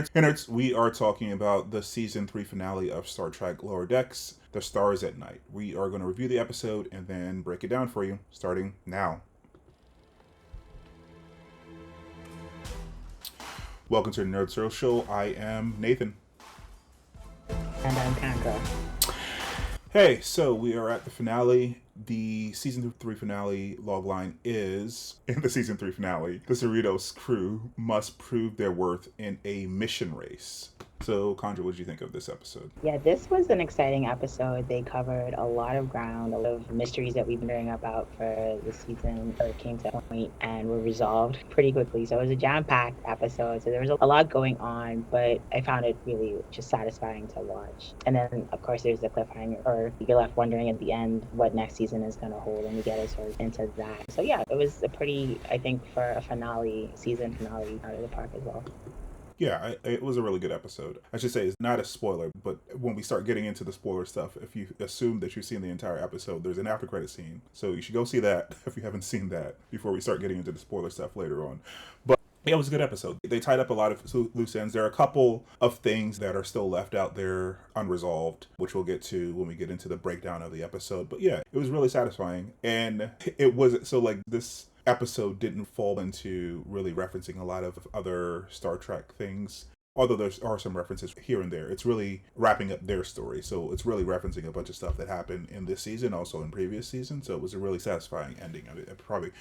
Nerds, we are talking about the season 3 finale of Star Trek Lower Decks, The Stars at Night. We are going to review the episode and then break it down for you, starting now. Welcome to the Nerd Circle Show. I am Nathan. And I'm Kendra. Hey, so we are at the finale. The season 3 finale logline is, in the season 3 finale, the Cerritos crew must prove their worth in a mission race. So, Condra, what did you think of this episode? Yeah, this was an exciting episode. They covered a lot of ground, a lot of mysteries that we've been hearing about for the season, or came to a point and were resolved pretty quickly. So it was a jam-packed episode. So there was a lot going on, but I found it really just satisfying to watch. And then, of course, there's the cliffhanger, or you get left wondering at the end what next season is going to hold, and we get us sort of into that. So yeah, it was a pretty, I think, for a season finale, out of the park as well. Yeah, it was a really good episode. I should say it's not a spoiler, but when we start getting into the spoiler stuff, if you assume that you've seen the entire episode, there's an after credit scene. So you should go see that if you haven't seen that before we start getting into the spoiler stuff later on. But yeah, it was a good episode. They tied up a lot of loose ends. There are a couple of things that are still left out there unresolved, which we'll get to when we get into the breakdown of the episode. But yeah, it was really satisfying. And it was so like this episode didn't fall into really referencing a lot of other Star Trek things. Although there are some references here and there, it's really wrapping up their story. So it's really referencing a bunch of stuff that happened in this season, also in previous seasons. So it was a really satisfying ending. I mean, I'd probably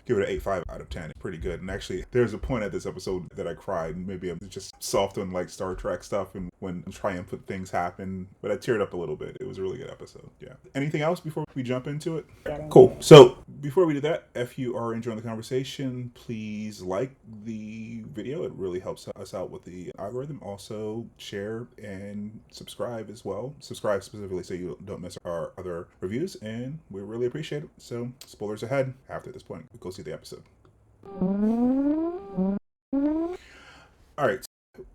give it an 8.5 out of 10. Pretty good. And actually, there's a point at this episode that I cried. Maybe I'm just soft on like Star Trek stuff and when triumphant things happen. But I teared up a little bit. It was a really good episode. Yeah. Anything else before we jump into it? Cool. So before we do that, if you are enjoying the conversation, please like the video. It really helps us out with the algorithm. Also, share and subscribe as well. Subscribe specifically so you don't miss our other reviews. And we really appreciate it. So spoilers ahead after this point. Go see the episode. All right.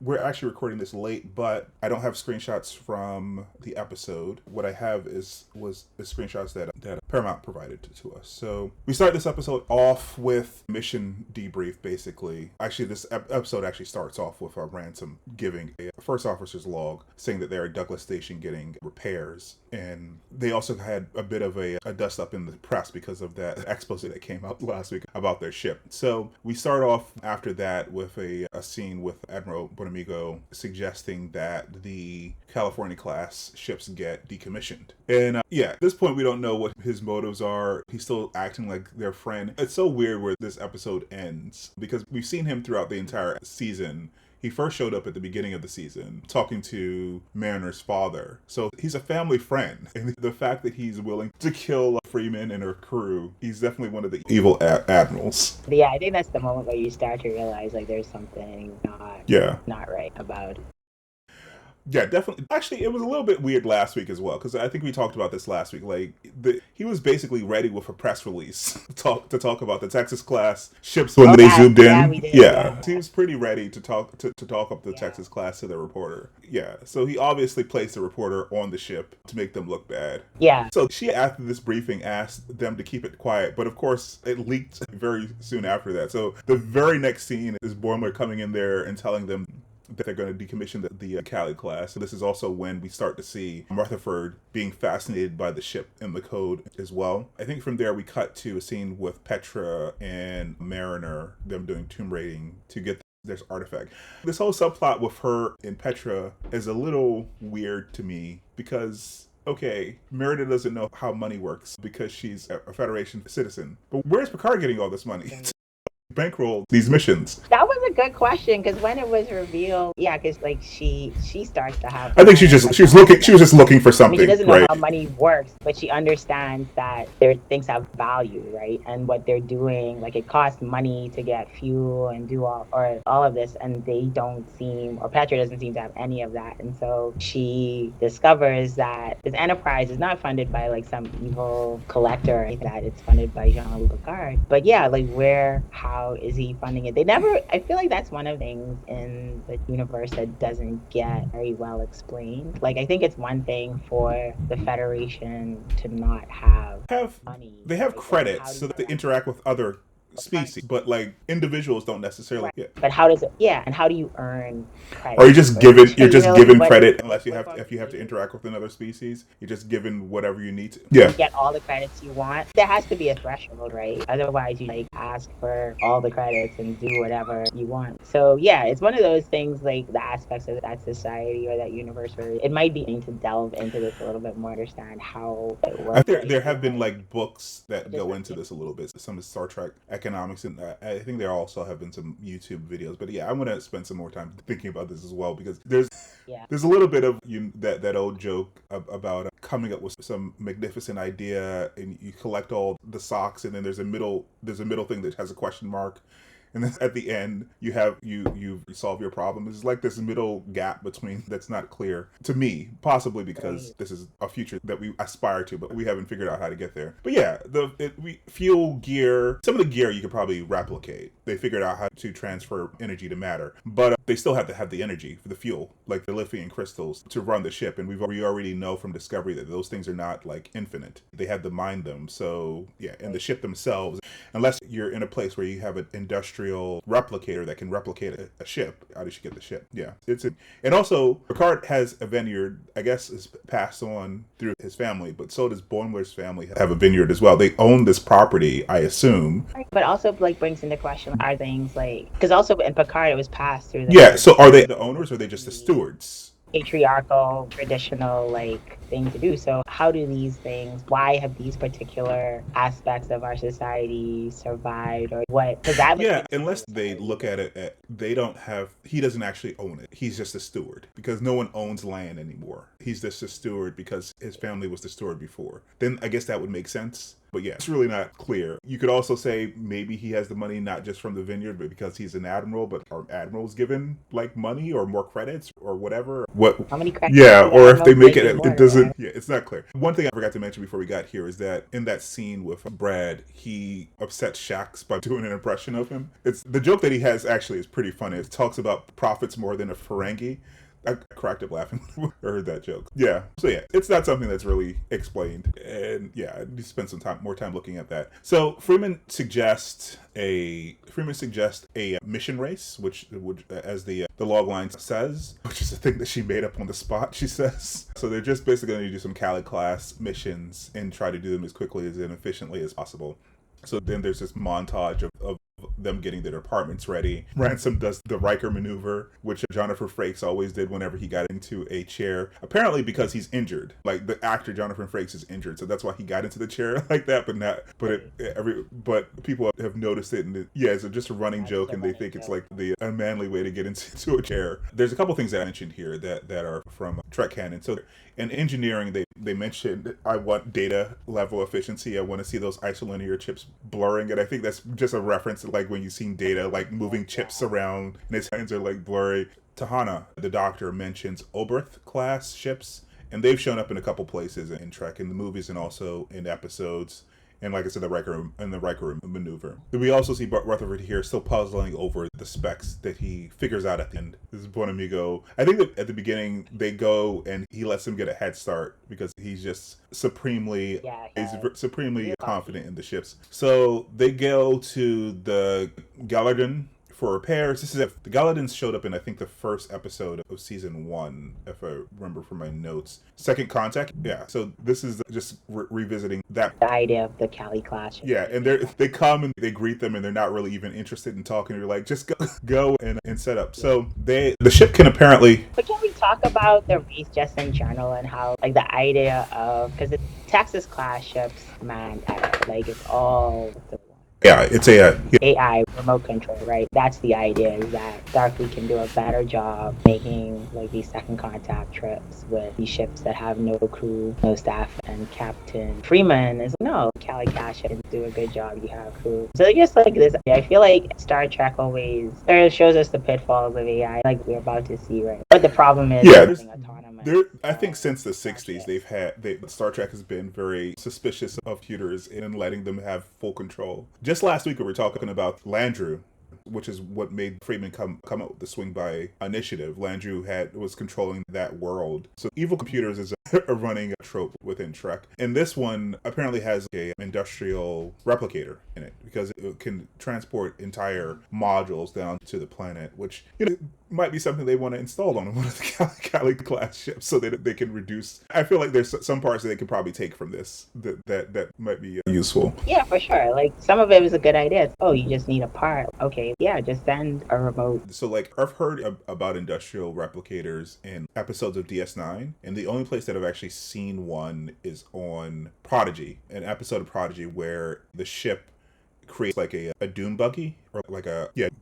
We're actually recording this late, but I don't have screenshots from the episode. What I have was the screenshots that Paramount provided to us. So we start this episode off with mission debrief, basically. Actually, this episode actually starts off with Ransom giving a first officer's log, saying that they're at Douglas Station getting repairs. And they also had a bit of a dust up in the press because of that expose that came out last week about their ship. So we start off after that with a scene with Admiral Buenamigo suggesting that the California class ships get decommissioned. And at this point we don't know what his motives are. He's still acting like their friend. It's so weird where this episode ends because we've seen him throughout the entire season. He first showed up at the beginning of the season talking to Mariner's father. So he's a family friend. And the fact that he's willing to kill Freeman and her crew, he's definitely one of the evil admirals. Yeah, I think that's the moment where you start to realize like there's something not right about it. Yeah, definitely. Actually, it was a little bit weird last week as well, because I think we talked about this last week. Like, he was basically ready with a press release to talk about the Texas class ships when they zoomed in. Yeah, we did. Yeah. He was pretty ready to talk up the Texas class to the reporter. Yeah, so he obviously placed the reporter on the ship to make them look bad. Yeah. So she, after this briefing, asked them to keep it quiet, but of course, it leaked very soon after that. So the very next scene is Boimler coming in there and telling them that they're going to decommission the Cali class. So this is also when we start to see Rutherford being fascinated by the ship and the code as well. I think from there we cut to a scene with Petra and Mariner, them doing tomb raiding to get this artifact. This whole subplot with her and Petra is a little weird to me because okay, Mariner doesn't know how money works because she's a Federation citizen. But where's Picard getting all this money? Bankroll these missions? That was a good question because when it was revealed, because like she starts to have. I think she was just looking for something. I mean, she doesn't know how money works, but she understands that things have value, right? And what they're doing, like it costs money to get fuel and do all of this, and they don't seem, or Petra doesn't seem to have any of that, and so she discovers that this enterprise is not funded by like some evil collector or anything, that it's funded by Jean-Luc Picard. But yeah, like how is he funding it? I feel like that's one of the things in the universe that doesn't get very well explained. Like, I think it's one thing for the Federation to not have money. They have credits so that they interact with other species, but like individuals don't necessarily. Right. Yeah. But how does it? Yeah, and how do you earn Or credit? you're just Like given what? credit unless you What have if you have to qualifications? interact with another species. You're just given whatever you need to. Yeah. You get all the credits you want. There has to be a threshold, right? Otherwise, you like ask for all the credits and do whatever you want. So yeah, it's one of those things like the aspects of that society or that universe where it might be to delve into this a little bit more, understand how it I works. think there have been like books that Just go into this a little bit. Some Star Trek economics, and I think there also have been some YouTube videos. But yeah, I'm gonna spend some more time thinking about this as well because yeah. there's a little bit of that old joke about coming up with some magnificent idea, and you collect all the socks, and then there's a middle thing that has a question mark. And then at the end, you solve your problem. It's like this middle gap between that's not clear to me, possibly because this is a future that we aspire to, but we haven't figured out how to get there. But yeah, fuel, gear, some of the gear you could probably replicate. They figured out how to transfer energy to matter, but they still have to have the energy for the fuel, like the lithium crystals, to run the ship. And we already know from Discovery that those things are not like infinite. They have to mine them. So yeah, and the ship themselves, unless you're in a place where you have an industrial replicator that can replicate a ship, how does she get the ship? Yeah, and also Picard has a vineyard. I guess is passed on through his family, but so does Boimler's family have a vineyard as well. They own this property, I assume. But also like brings into question are things like because also in Picard it was passed through Yeah. So are they the owners or are they just the stewards? Patriarchal, traditional like thing to do. So how do these things, why have these particular aspects of our society survived or what? Because that yeah, unless they look at it, he doesn't actually own it. He's just a steward because no one owns land anymore. He's just a steward because his family was the steward before. Then I guess that would make sense. But yeah, it's really not clear. You could also say maybe he has the money not just from the vineyard, but because he's an admiral, but are admirals given like money or more credits or whatever? How many credits? Yeah, or if they make it doesn't. Yeah, it's not clear. One thing I forgot to mention before we got here is that in that scene with Brad, he upset Shaxs by doing an impression of him. It's the joke that he has actually is pretty funny. It talks about profits more than a Ferengi. I cracked up laughing when I heard that joke. Yeah. So yeah, it's not something that's really explained. And yeah, I need to spend some more time looking at that. So Freeman suggests a mission race, which would, as the logline says, which is a thing that she made up on the spot, she says. So they're just basically going to do some Cali class missions and try to do them as quickly and efficiently as possible. So then there's this montage of them getting their apartments ready. Ransom does the Riker maneuver, which Jonathan Frakes always did whenever he got into a chair. Apparently because he's injured. Like the actor Jonathan Frakes is injured, so that's why he got into the chair like that. But people have noticed it, and it's just a running joke, and they think it's like the unmanly way to get into a chair. There's a couple things that I mentioned here that are from Trek canon. So in engineering, they mentioned I want data level efficiency. I want to see those isolinear chips blurring, and I think that's just a reference to like when you've seen Data like moving chips around and his hands are like blurry. Tahana, the doctor, mentions Oberth class ships, and they've shown up in a couple places in Trek, in the movies and also in episodes. And like I said, the Riker maneuver. We also see Rutherford here still puzzling over the specs that he figures out at the end. This is Buenamigo. I think that at the beginning they go and he lets him get a head start because he's just supremely confident in the ships. So they go to the Galadon for repairs. The Galadins showed up in I think the first episode of season 1, if I remember from my notes. Second Contact. Yeah. So this is just revisiting that. The idea of the Cali class. Yeah, and they come and they greet them and they're not really even interested in talking. They're like, just go and set up. So the ship can apparently. But can we talk about the race just in general and how like the idea of because the Texas class ships, man, like it's all. Yeah, it's AI remote control, right? That's the idea, is that Starfleet can do a better job making like these second contact trips with these ships that have no crew, no staff, and Captain Freeman is no, Cali Cash can do a good job, you have crew. So just like this, I feel like Star Trek always shows us the pitfalls of AI, like we're about to see, right? But the problem is I think since the 60s Star Trek has been very suspicious of computers and letting them have full control. Just last week we were talking about Landru, which is what made Freeman come up with the swing by initiative. Landru was controlling that world. So evil computers a running trope within Trek. And this one apparently has a industrial replicator in it because it can transport entire modules down to the planet, which might be something they want to install on one of the Cali class ships so that they can reduce. I feel like there's some parts that they could probably take from this that might be useful. Yeah, for sure. Like some of it was a good idea. Oh, you just need a part. Okay, yeah, just send a remote. So like I've heard about industrial replicators in episodes of DS9, and the only place that I've actually seen one is on Prodigy, an episode of Prodigy where the ship creates like a dune buggy or like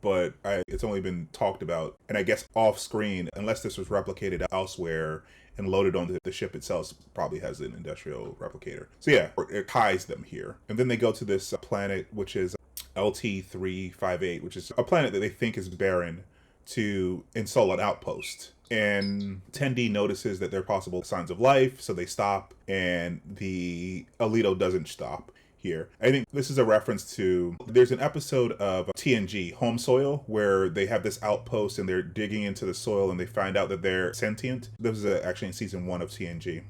but it's only been talked about, and I guess off screen, unless this was replicated elsewhere and loaded onto the ship itself, probably has an industrial replicator. So yeah, it ties them here, and then they go to this planet which is LT358, which is a planet that they think is barren, to install an outpost. And Tendi notices that there are possible signs of life, so they stop, and the Alito doesn't stop here. I think this is a reference to, there's an episode of TNG, Home Soil, where they have this outpost and they're digging into the soil and they find out that they're sentient. This is actually in season 1 of TNG.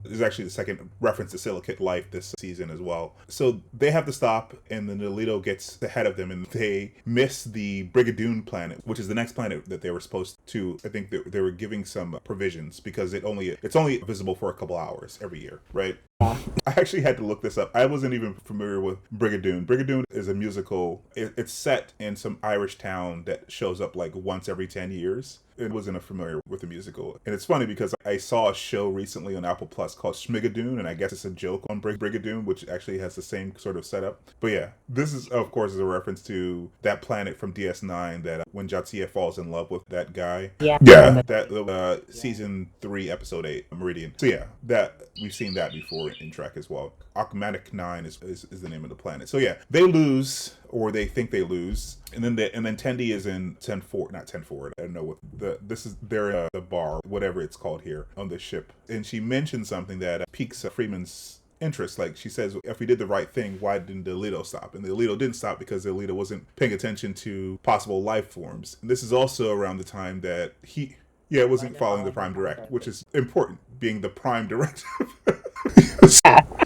There's actually the second reference to Silicate Life this season as well. So they have to stop, and then Alito gets ahead of them, and they miss the Brigadoon planet, which is the next planet that they were supposed to. I think they were giving some provisions because it's only visible for a couple hours every year, right? I actually had to look this up. I wasn't even familiar with Brigadoon. Brigadoon is a musical. It's set in some Irish town that shows up like once every 10 years. It wasn't familiar with the musical. And it's funny because I saw a show recently on Apple Plus called Schmigadoon, and I guess it's a joke on Brigadoon, which actually has the same sort of setup. But yeah, this is, of course, is a reference to that planet from DS9 that when Jadzia falls in love with that guy. Yeah, that season 3, episode 8, Meridian. So yeah, that we've seen that before in Trek as well. Achmanic 9 is the name of the planet. So yeah, they lose, or they think they lose, and then Tendi is in 10-4, not 10-4. I don't know what they're the bar, whatever it's called here on the ship, and she mentioned something that piques Freeman's interest. Like she says, if we did the right thing, why didn't the Alito stop? And the Alito didn't stop because the Alito wasn't paying attention to possible life forms. And this is also around the time that he wasn't following the Prime Directive, which is important, being the Prime Directive.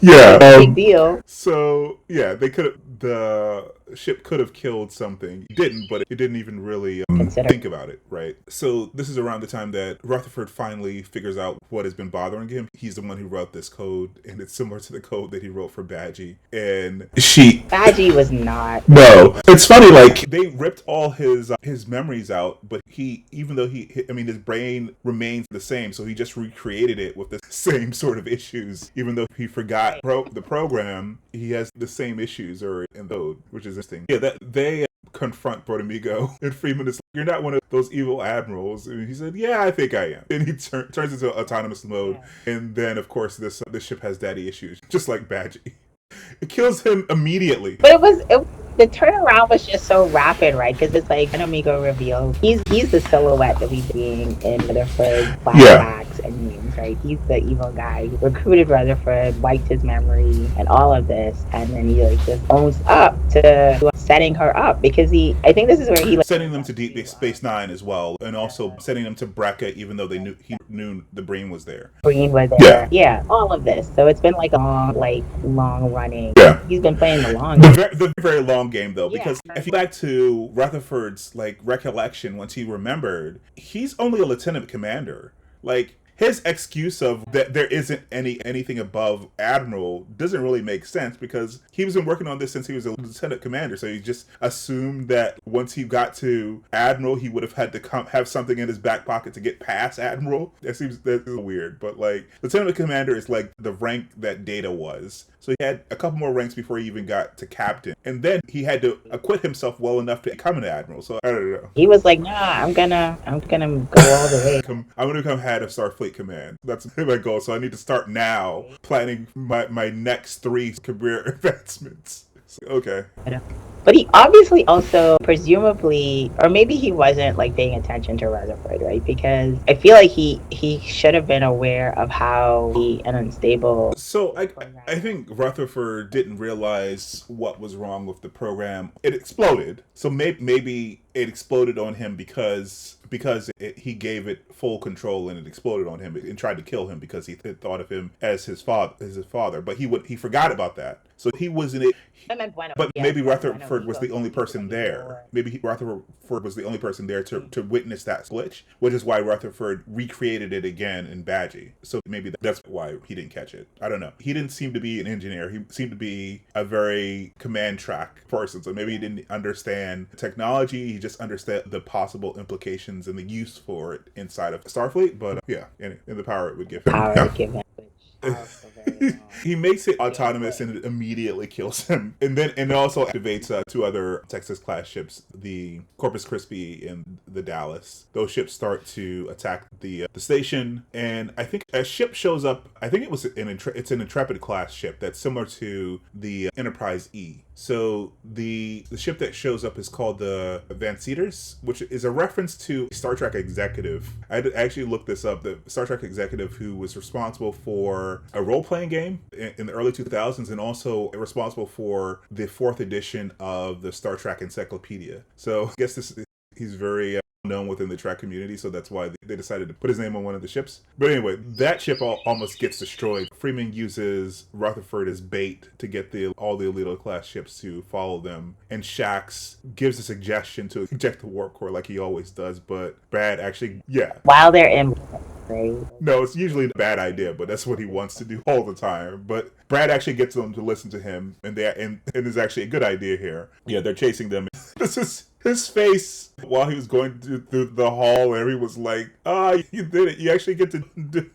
Big deal. So yeah, the ship could have killed something. It didn't, but it didn't even really think about it, right? So this is around the time that Rutherford finally figures out what has been bothering him. He's the one who wrote this code, and it's similar to the code that he wrote for Badgie. And Badgie was not. No, it's funny. Like they ripped all his memories out, but even though his brain remains the same, so he just recreated it with the same sort of issues. Even though he forgot the program, he has the same issues in code, which is interesting. Yeah, that they confront Buenamigo, and Freeman is like, "You're not one of those evil admirals." And he said, "Yeah, I think I am." And he turns into autonomous mode, and then of course this ship has daddy issues, just like Badgie. It kills him immediately. But the turnaround was just so rapid, right? Because it's like Buenamigo revealed he's the silhouette that we've seen in Rutherford flashbacks and memes, right? He's the evil guy who recruited Rutherford, wiped his memory, and all of this, and then he just owns up to setting her up because I think this is where he sending them to Deep Space Nine as well, and also sending them to Beckett, even though he knew the Breen was there. Breen was there, yeah, all of this. So it's been like a long running. Yeah, he's been playing the long game. The very long game though, because if you go back to Rutherford's recollection, once he remembered, he's only a lieutenant commander. Like his excuse of that there isn't anything above admiral doesn't really make sense because he was been working on this since he was a lieutenant commander. So he just assumed that once he got to admiral, he would have had to have something in his back pocket to get past admiral. That's weird, but lieutenant commander is like the rank that Data was. So he had a couple more ranks before he even got to captain, and then he had to acquit himself well enough to become an admiral. So I don't know. He was like, "Nah, I'm gonna go all the way. I'm gonna become head of Starfleet Command. That's my goal. So I need to start now planning my next 3 career advancements." Okay. But he obviously also, presumably, or maybe he wasn't paying attention to Rutherford, right? Because I feel like he should have been aware of how an unstable. So I think Rutherford didn't realize what was wrong with the program. It exploded. So maybe it exploded on him because because he gave it full control and it exploded on him and tried to kill him because he thought of him as his father. But he forgot about that. So he wasn't. But maybe Rutherford was the only person there. Maybe Rutherford was the only person there to witness that glitch, which is why Rutherford recreated it again in Badgie. So maybe that's why he didn't catch it. I don't know. He didn't seem to be an engineer. He seemed to be a very command track person. So maybe he didn't understand technology. He just understood the possible implications and the use for it inside of Starfleet. But yeah, in the power it would give him. He makes it autonomous and it immediately kills him, and also activates two other Texas class ships, the Corpus Christi and the Dallas. Those ships start to attack the station, and I think a ship shows up. I think it's an Intrepid class ship that's similar to the Enterprise E. So the ship that shows up is called the Van Cedars, which is a reference to Star Trek executive. I had to actually look this up. The Star Trek executive who was responsible for a role-playing game in the early 2000s and also responsible for the 4th edition of the Star Trek Encyclopedia. So I guess he's very known within the track community, so that's why they decided to put his name on one of the ships. But anyway, that ship almost gets destroyed. Freeman uses Rutherford as bait to get all the Alito class ships to follow them, and Shaxs gives a suggestion to eject the warp core like he always does, but Brad actually, while they're in, no, it's usually a bad idea, but that's what he wants to do all the time. But Brad actually gets them to listen to him, and is actually a good idea here. Yeah, they're chasing them. This is his face while he was going through the hall, and he was like, you did it. You actually get to do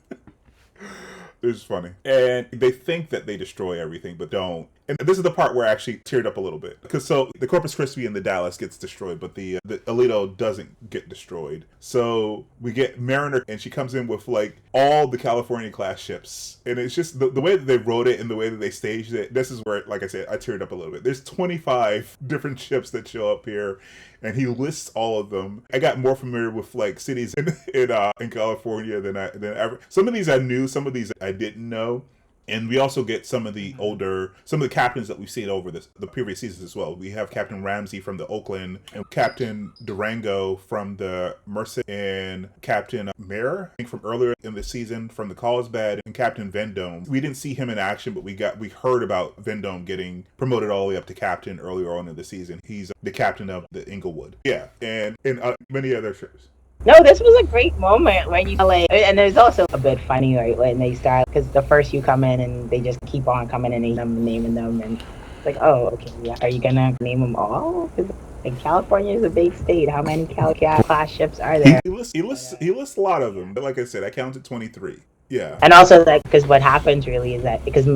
it was funny. And they think that they destroy everything, but don't. And this is the part where I actually teared up a little bit. Because so the Corpus Christi and the Dallas gets destroyed, but the Alito doesn't get destroyed. So we get Mariner, and she comes in with like all the California class ships. And it's just the way that they wrote it and the way that they staged it. This is where, like I said, I teared up a little bit. There's 25 different ships that show up here, and he lists all of them. I got more familiar with like cities in California than ever. Some of these I knew, some of these I didn't know. And we also get some of the captains that we've seen over the previous seasons as well. We have Captain Ramsey from the Oakland, and Captain Durango from the Merced, and Captain Mayer, I think from earlier in the season from the Carlsbad, and Captain Vendome. We didn't see him in action, but we heard about Vendome getting promoted all the way up to captain earlier on in the season. He's the captain of the Inglewood. Yeah, and many other ships. No, this was a great moment when you and there's also a bit funny, right, when they start, because the first you come in and they just keep on coming in and naming them, and it's like, oh, okay, yeah, are you gonna name them all? Because California is a big state. How many class ships are there? He lists a lot of them, but like I said, I counted 23. Yeah. And also that because what happens really is that because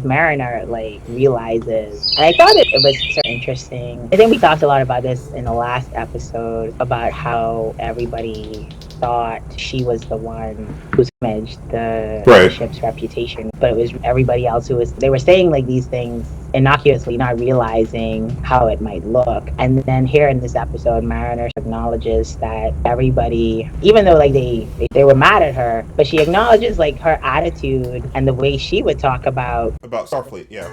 Mariner realizes, and I thought it was so interesting. I think we talked a lot about this in the last episode about how everybody thought she was the one who damaged the ship's reputation, but it was everybody else they were saying like these things innocuously, not realizing how it might look. And then here in this episode, Mariner acknowledges that everybody, even though like they were mad at her, but she acknowledges like her attitude and the way she would talk about Starfleet, yeah.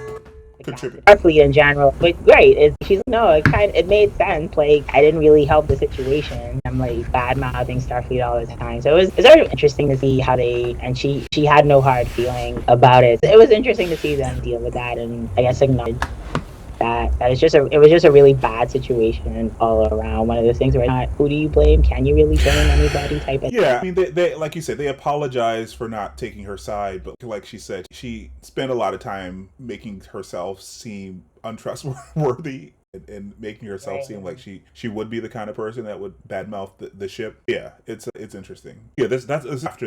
Contribute. Starfleet in general, but great. She's it made sense. Like I didn't really help the situation. I'm like bad mouthing Starfleet all the time. So it was very interesting to see how she had no hard feeling about it. It was interesting to see them deal with that and I guess acknowledge that it was just a really bad situation all around. One of those things where who do you blame? Can you really blame anybody type of thing? Yeah, I mean, they like you said, they apologize for not taking her side, but like she said, she spent a lot of time making herself seem untrustworthy and making herself seem like she would be the kind of person that would badmouth the ship. Yeah, it's interesting. Yeah, that's after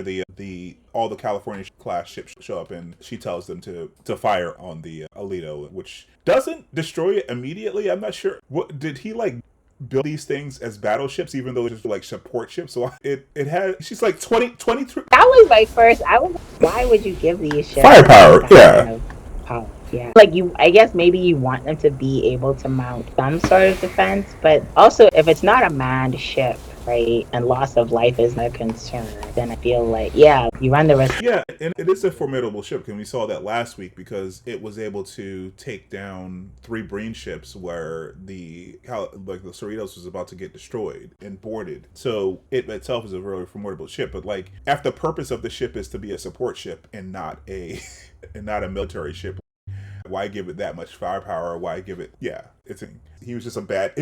all the California class ships show up, and she tells them to fire on the Alito, which doesn't destroy it immediately. I'm not sure. What did he like? Build these things as battleships, even though it's just like support ships. So it had. She's like 23. That was my first. I was like, why would you give these ships firepower? Yeah. Power? Yeah. Like I guess maybe you want them to be able to mount some sort of defense, but also if it's not a manned ship, right, and loss of life is a concern, then I feel like, yeah, you run the risk. Yeah, and it is a formidable ship, and we saw that last week because it was able to take down 3 Breen ships where the Cerritos was about to get destroyed and boarded. So it itself is a really formidable ship, but like, if the purpose of the ship is to be a support ship and not a and not a military ship, why give it that much firepower? Why give it? Yeah, he was a bad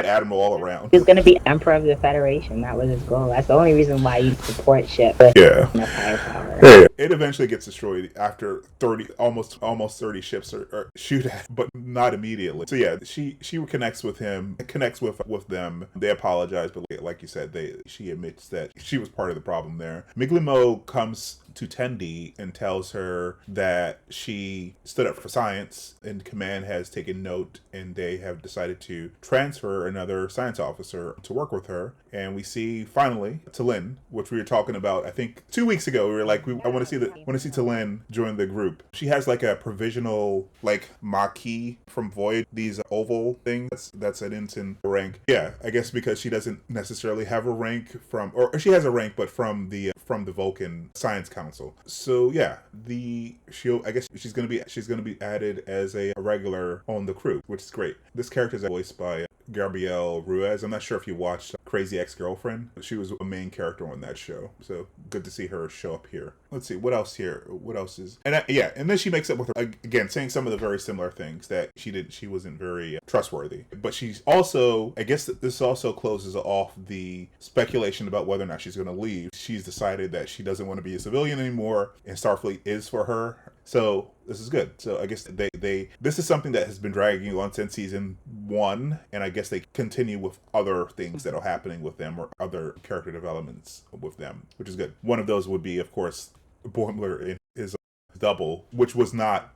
admiral all around. He was going to be Emperor of the Federation. That was his goal. That's the only reason why you support ship. Yeah. Firepower. Yeah. It eventually gets destroyed after 30, almost 30 ships are shoot at, but not immediately. So yeah, she connects with him, connects with them. They apologize, but like you said, she admits that she was part of the problem there. Miglimo comes to Tendi and tells her that she stood up for science, and command has taken note, and they have decided to transfer another science officer to work with her. And we see finally T'Lyn, which we were talking about, I think 2 weeks ago. We were like, I want to see T'Lyn join the group. She has like a provisional like Maquis from Void, these oval things. That's an ensign rank. Yeah, I guess because she doesn't necessarily have a rank or she has a rank, but from the Vulcan Science Council. So yeah, I guess she's gonna be added as a regular on the crew, which is great. This character is voiced by Gabrielle Ruiz. I'm not sure if you watched Crazy Ex-Girlfriend, but she was a main character on that show. So good to see her show up here. Let's see, what else here? What else is... And then she makes up with her, again, saying some of the very similar things that she wasn't very trustworthy. But she's also, I guess this also closes off the speculation about whether or not she's going to leave. She's decided that she doesn't want to be a civilian anymore, and Starfleet is for her. So this is good. So I guess this is something that has been dragging on since season 1, and I guess they continue with other things that are happening with them or other character developments with them, which is good. One of those would be, of course, Boimler in his double, which was not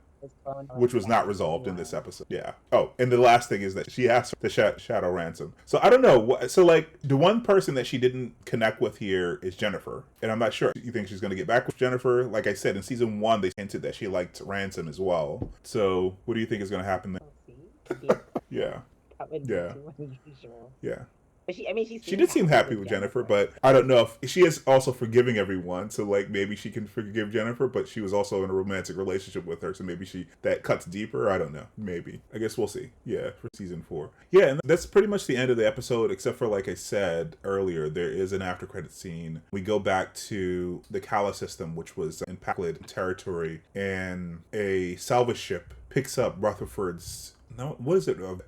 resolved in this episode. Yeah. Oh, and the last thing is that she asked to shadow Ransom. So I don't know. So like, the one person that she didn't connect with here is Jennifer, and I'm not sure. You think she's going to get back with Jennifer? Like I said, in season 1, they hinted that she liked Ransom as well. So what do you think is going to happen there? Yeah. That would be too unusual. Yeah. But she did seem happy with Jennifer, but I don't know if she is also forgiving everyone. So like, maybe she can forgive Jennifer, but she was also in a romantic relationship with her. So maybe that cuts deeper. I don't know. Maybe. I guess we'll see. Yeah, for season 4. Yeah, and that's pretty much the end of the episode, except for, like I said earlier, there is an after credit scene. We go back to the Kala system, which was in Paklid territory, and a salvage ship picks up Rutherford's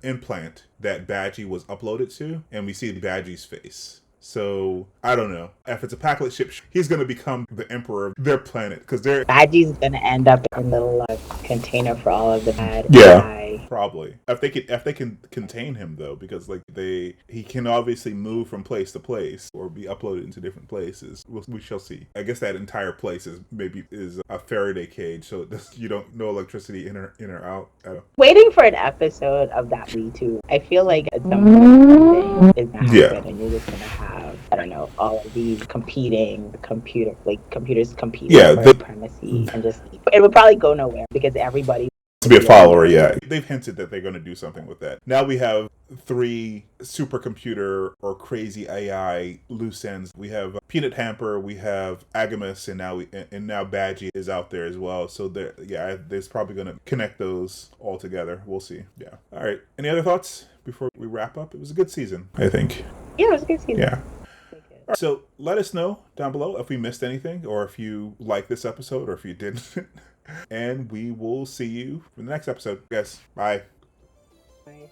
implant that Badgie was uploaded to, and we see the Badgie's face. So I don't know if it's a Paklid ship. He's going to become the emperor of their planet because Badgie's going to end up in the container for all of the bad. Yeah, probably. If they can contain him though, because like he can obviously move from place to place or be uploaded into different places. We shall see. I guess that entire place is a Faraday cage, so you don't no electricity in or out. Waiting for an episode of that too. I feel like at some point something is going to happen, and you're just going to have, I don't know, all of these computers competing for supremacy, and just it would probably go nowhere because everybody to be a follower. Yeah, they've hinted that they're going to do something with that. Now we have 3 supercomputer or crazy AI loose ends. We have Peanut Hamper, we have Agamus, and now Badgie is out there as well. So there's probably going to connect those all together. We'll see. Yeah. All right. Any other thoughts before we wrap up? It was a good season, I think. Yeah, it was a good season. Yeah. Right, so let us know down below if we missed anything, or if you liked this episode, or if you didn't. And we will see you for the next episode. Yes. Bye. Bye.